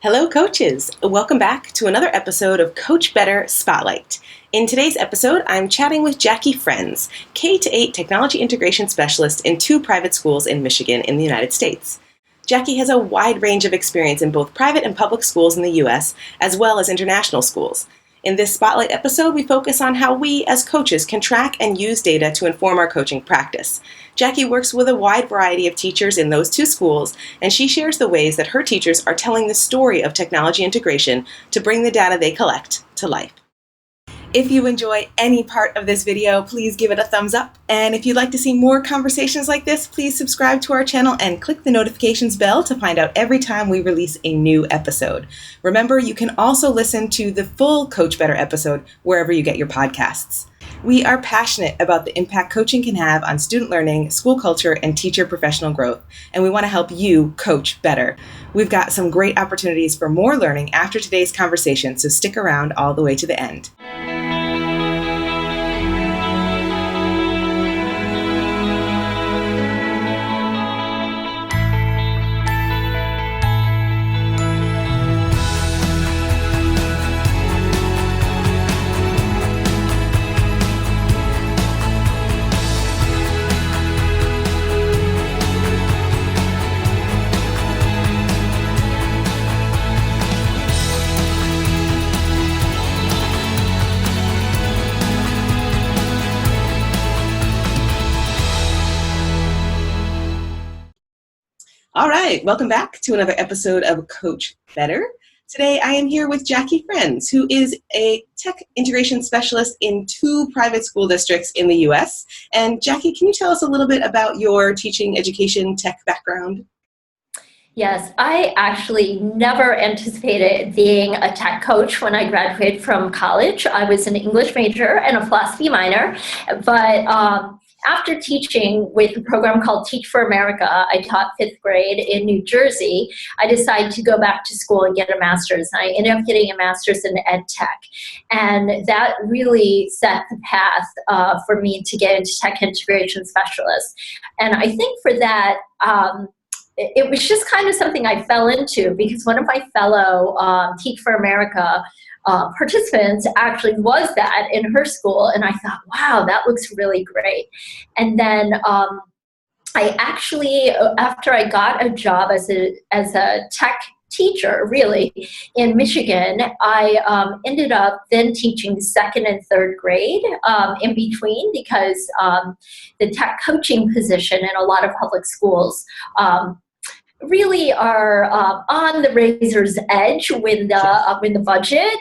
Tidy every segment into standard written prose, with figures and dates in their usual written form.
Hello, coaches. Welcome back to another episode of Coach Better Spotlight. In today's episode, I'm chatting with Jackie Friends, K-8 Technology Integration Specialist in 2 private schools in Michigan in the United States. Jackie has a wide range of experience in both private and public schools in the U.S., as well as international schools. In this Spotlight episode, we focus on how we, as coaches, can track and use data to inform our coaching practice. Jackie works with a wide variety of teachers in those 2 schools, and she shares the ways that her teachers are telling the story of technology integration to bring the data they collect to life. If you enjoy any part of this video, please give it a thumbs up. And if you'd like to see more conversations like this, please subscribe to our channel and click the notifications bell to find out every time we release a new episode. Remember, you can also listen to the full Coach Better episode wherever you get your podcasts. We are passionate about the impact coaching can have on student learning, school culture, and teacher professional growth, and we want to help you coach better. We've got some great opportunities for more learning after today's conversation, so stick around all the way to the end. All right, welcome back to another episode of Coach Better. Today I am here with Jackie Friends, who is a tech integration specialist in 2 private school districts in the U.S. And Jackie, can you tell us a little bit about your teaching, education, tech background? Yes, I actually never anticipated being a tech coach when I graduated from college. I was an English major and a philosophy minor, but after teaching with a program called Teach for America, I taught 5th grade in New Jersey. I decided to go back to school and get a master's. And I ended up getting a master's in ed tech. And that really set the path for me to get into tech integration specialist. And I think for that, it was just kind of something I fell into because one of my fellow Teach for America participants actually was that in her school, and I thought, wow, that looks really great. And then I actually, after I got a job as a tech teacher, really, in Michigan, I ended up then teaching 2nd and 3rd grade in between because the tech coaching position in a lot of public schools really are on the razor's edge when the budget,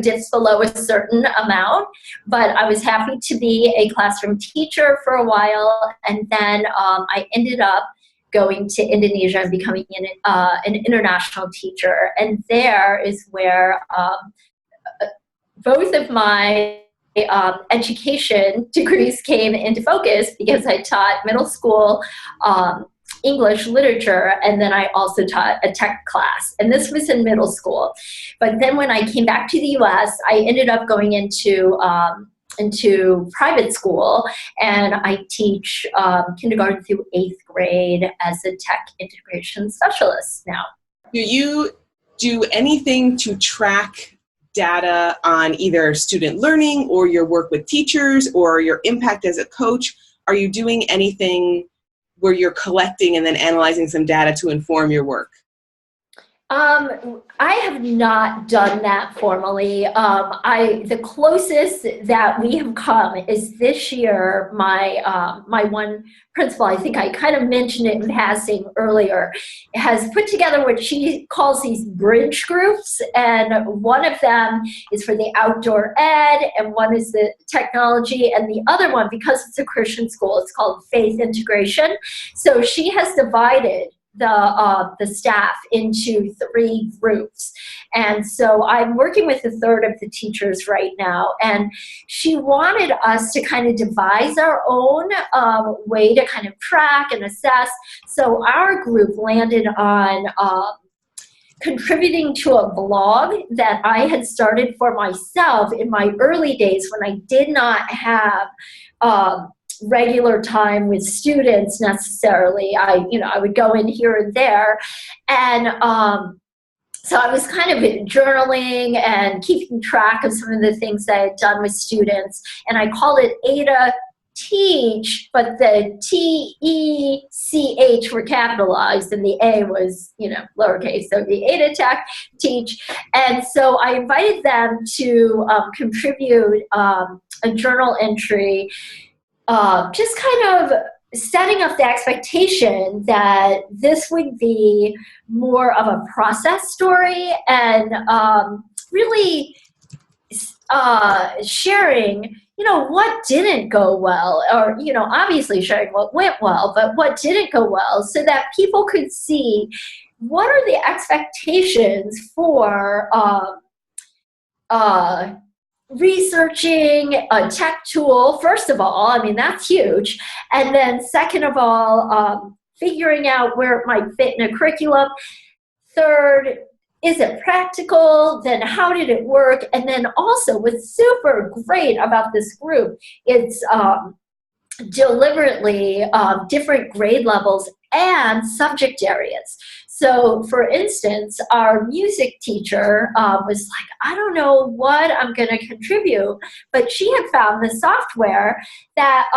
dips below a certain amount. But I was happy to be a classroom teacher for a while, and then I ended up going to Indonesia and becoming an international teacher. And there is where both of my education degrees came into focus because I taught middle school English literature, and then I also taught a tech class, and this was in middle school. But then when I came back to the U.S., I ended up going into private school, and I teach kindergarten through 8th grade as a tech integration specialist now. Do you do anything to track data on either student learning or your work with teachers or your impact as a coach? Are you doing anything where you're collecting and then analyzing some data to inform your work? I have not done that formally. The closest that we have come is this year, my one principal, I think I kind of mentioned it in passing earlier, has put together what she calls these bridge groups. And one of them is for the outdoor ed, and one is the technology, and the other one, because it's a Christian school, it's called faith integration. So she has divided the staff into 3 groups. And so I'm working with a third of the teachers right now, and she wanted us to kind of devise our own way to kind of track and assess. So our group landed on contributing to a blog that I had started for myself in my early days when I did not have regular time with students necessarily. I would go in here and there, and So I was kind of journaling and keeping track of some of the things I had done with students, and I called it Ada Teach, but the TECH were capitalized and the A was, lowercase. So the Ada Tech Teach. And so I invited them to contribute a journal entry, just kind of setting up the expectation that this would be more of a process story and really sharing, what didn't go well, or, obviously sharing what went well, but what didn't go well, so that people could see what are the expectations for researching a tech tool, first of all. I mean, that's huge. And then second of all, figuring out where it might fit in a curriculum. Third, is it practical? Then how did it work? And then also what's super great about this group, it's deliberately different grade levels and subject areas. So, for instance, our music teacher was like, I don't know what I'm going to contribute, but she had found the software that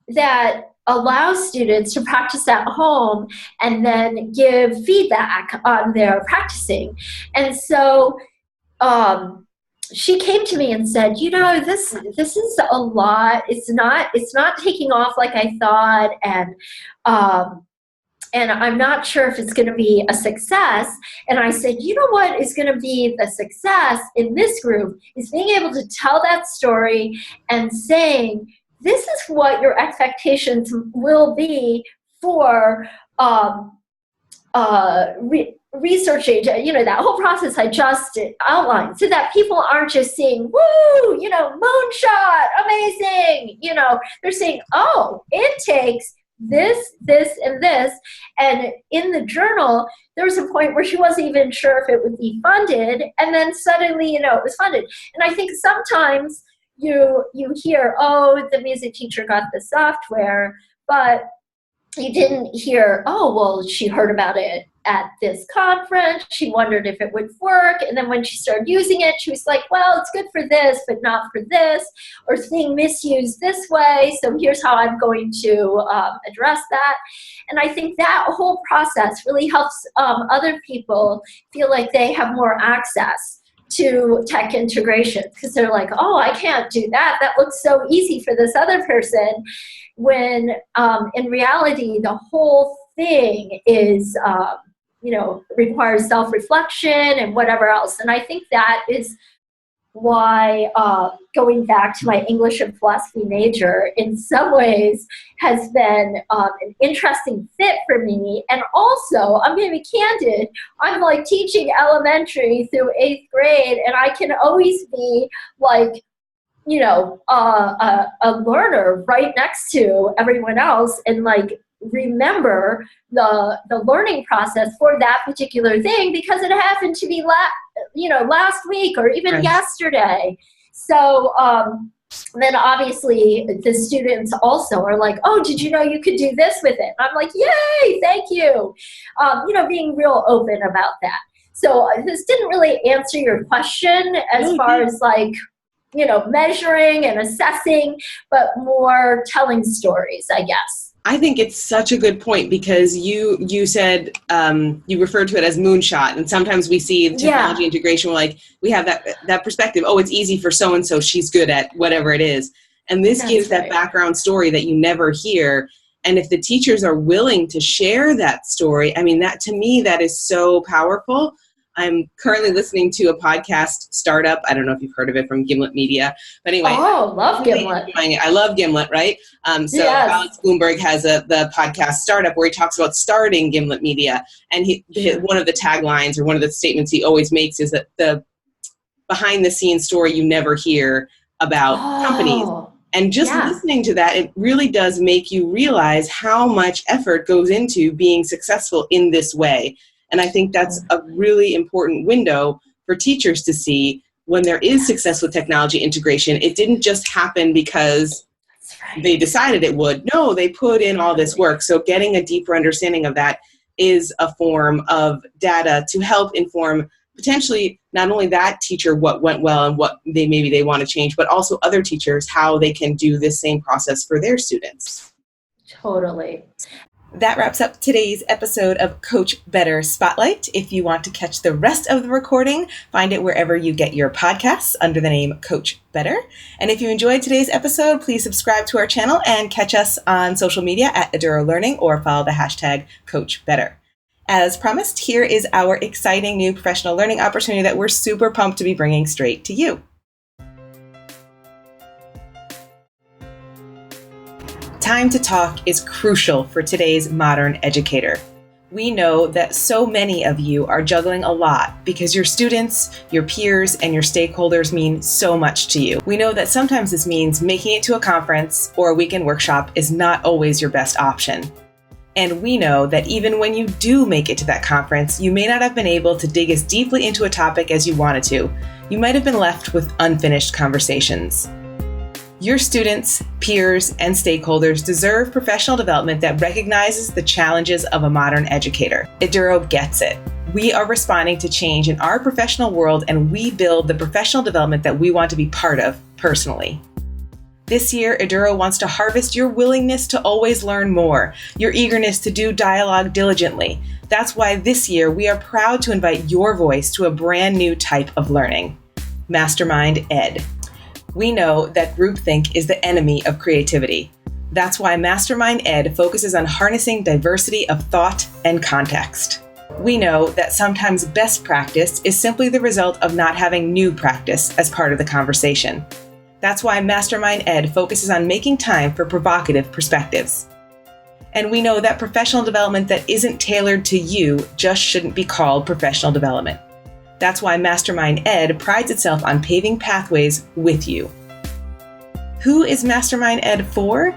that allows students to practice at home and then give feedback on their practicing. And so she came to me and said, this is a lot. It's not taking off like I thought, and I'm not sure if it's going to be a success. And I said, what is going to be the success in this group is being able to tell that story and saying, this is what your expectations will be for researching, that whole process I just outlined, so that people aren't just saying, woo, moonshot, amazing. They're saying, oh, it takes this, and this. And in the journal, there was a point where she wasn't even sure if it would be funded. And then suddenly, it was funded. And I think sometimes you hear, oh, the music teacher got the software, but you didn't hear, oh, well, she heard about it at this conference. She wondered if it would work. And then when she started using it, she was like, well, it's good for this, but not for this, or it's being misused this way. So here's how I'm going to address that. And I think that whole process really helps other people feel like they have more access to tech integration, because they're like, oh, I can't do that. That looks so easy for this other person, when in reality, the whole thing is, requires self-reflection and whatever else. And I think that is why going back to my English and philosophy major in some ways has been an interesting fit for me. And also, I'm going to be candid, I'm like teaching elementary through 8th grade, and I can always be like, a learner right next to everyone else, and like remember the learning process for that particular thing because it happened to be last week or even yesterday. So then obviously the students also are like, oh, did you know you could do this with it? I'm like, yay, thank you. Being real open about that. So this didn't really answer your question as far as like, measuring and assessing, but more telling stories, I guess. I think it's such a good point, because you said, you referred to it as moonshot, and sometimes we see technology integration, we have that perspective, oh, it's easy for so-and-so, she's good at whatever it is. And this gives that background story that you never hear. And if the teachers are willing to share that story, I mean, that to me, that is so powerful. I'm currently listening to a podcast startup. I don't know if you've heard of it, from Gimlet Media. But anyway. Oh, love Gimlet. I love Gimlet, right? Yes. Alex Bloomberg has the podcast Startup, where he talks about starting Gimlet Media. And one of the taglines, or one of the statements he always makes, is that the behind-the-scenes story you never hear about companies. And just listening to that, it really does make you realize how much effort goes into being successful in this way. And I think that's a really important window for teachers to see when there is success with technology integration. It didn't just happen because they decided it would. No, they put in all this work. So getting a deeper understanding of that is a form of data to help inform potentially not only that teacher what went well and what they want to change, but also other teachers how they can do this same process for their students. Totally. That wraps up today's episode of Coach Better Spotlight. If you want to catch the rest of the recording, find it wherever you get your podcasts under the name Coach Better. And if you enjoyed today's episode, please subscribe to our channel and catch us on social media at Eduro Learning or follow the hashtag Coach Better. As promised, here is our exciting new professional learning opportunity that we're super pumped to be bringing straight to you. Time to talk is crucial for today's modern educator. We know that so many of you are juggling a lot because your students, your peers, and your stakeholders mean so much to you. We know that sometimes this means making it to a conference or a weekend workshop is not always your best option. And we know that even when you do make it to that conference, you may not have been able to dig as deeply into a topic as you wanted to. You might have been left with unfinished conversations. Your students, peers, and stakeholders deserve professional development that recognizes the challenges of a modern educator. Eduro gets it. We are responding to change in our professional world, and we build the professional development that we want to be part of personally. This year, Eduro wants to harvest your willingness to always learn more, your eagerness to do dialogue diligently. That's why this year we are proud to invite your voice to a brand new type of learning, Mastermind Ed. We know that groupthink is the enemy of creativity. That's why Mastermind Ed focuses on harnessing diversity of thought and context. We know that sometimes best practice is simply the result of not having new practice as part of the conversation. That's why Mastermind Ed focuses on making time for provocative perspectives. And we know that professional development that isn't tailored to you just shouldn't be called professional development. That's why Mastermind Ed prides itself on paving pathways with you. Who is Mastermind Ed for?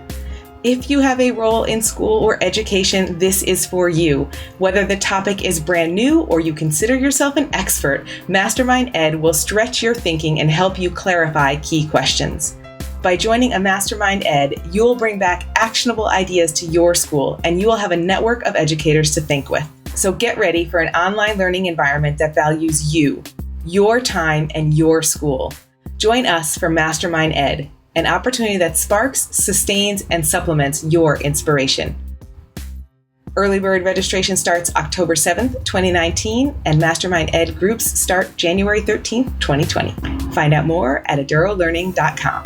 If you have a role in school or education, this is for you. Whether the topic is brand new or you consider yourself an expert, Mastermind Ed will stretch your thinking and help you clarify key questions. By joining a Mastermind Ed, you'll bring back actionable ideas to your school, and you will have a network of educators to think with. So get ready for an online learning environment that values you, your time, and your school. Join us for Mastermind Ed, an opportunity that sparks, sustains, and supplements your inspiration. Early bird registration starts October 7th, 2019, and Mastermind Ed groups start January 13th, 2020. Find out more at edurolearning.com.